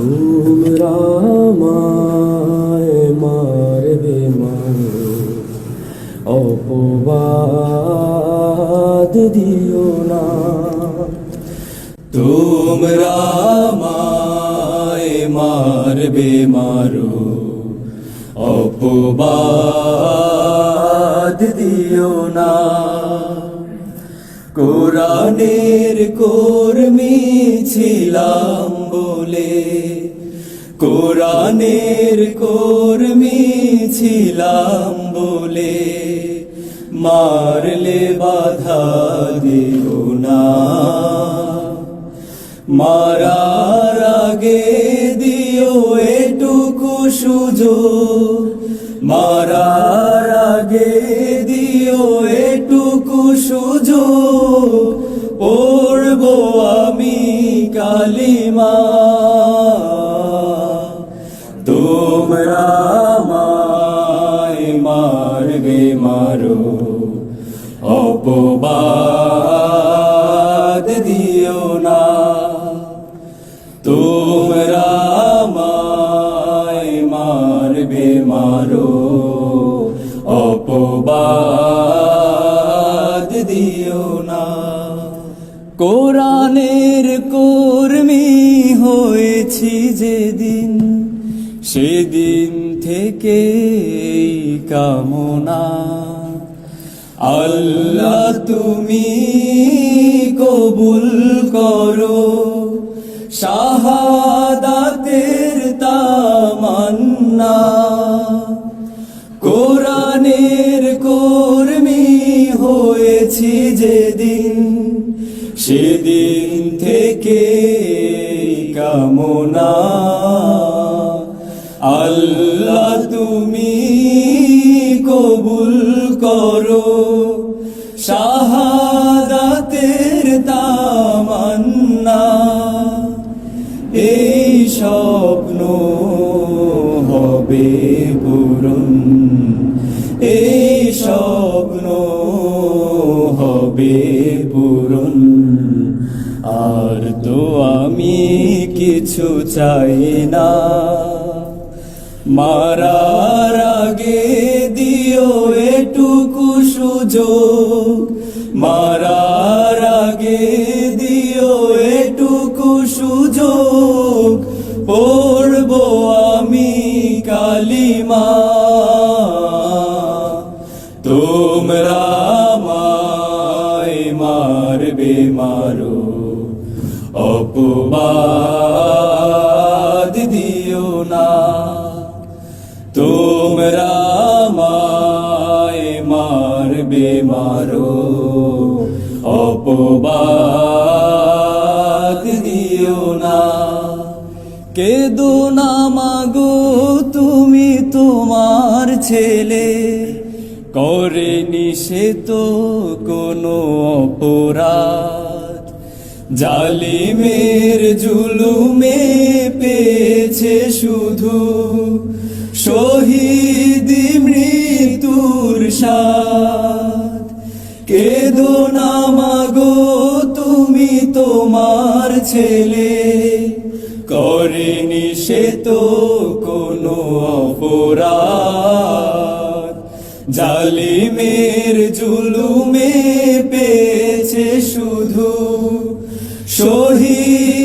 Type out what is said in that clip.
তোমরা আমায় মারবে অপবাদ দিও না। তোমরা আমায় মারবে মারো অপবাদ দিও না। কোরআনের কর্মী ছিলাম বলে, কোরআনের কর্মী ছিলাম বলে মারলে বাধা দিও না। মারার আগে দিও এটুকু সুযোগ, মারার আগে দিও এটুকু সুযোগ, পড়ব আমি কালিমা। তোমরা আমায় মারবে মারো অপবাদ দিও না। তোমরা আমায় মারবে মারো অপবাদ দিও না। কোরআনের কর্মী হয়েছি যেদিন, সেদিন থেকে এই কামনা। আল্লাহ তুমি কবুল করো শাহাদাতের তামান্না। কোরআনের কর্মী হয়েছি যেদিন, সেদিন থেকে কামনা। আল্লাহ তুমি কবুল করো শাহাদাতের তামান্না। এই স্বপ্ন হবে পূরণ, এই স্বপ্ন হবে পূরণ। আর তো আমি কিছু চাই না। মারার আগে দিও এটুকু সুযোগ, মারার আগে দিও এটুকু সুযোগ, পড়ব আমি কালিমা। তোমরা আমায় মারবে মারো অপবাদ দিও না। তোমরা আমায় মারবে মারো অপবাদ দিও না। কেঁদো না মাগো তুমি তোমার ছেলে, করেনি সে তো কোনো অপরাধ। জালিমের জুলুমে পেয়েছে শুধু শহীদি মৃত্যুর স্বাদ। কেঁদো না মাগো তুমি তোমার ছেলে, করেনি সে তো কোনো অপরাধ। জালিমের জুলুমে পেয়েছে শুধু শহীদ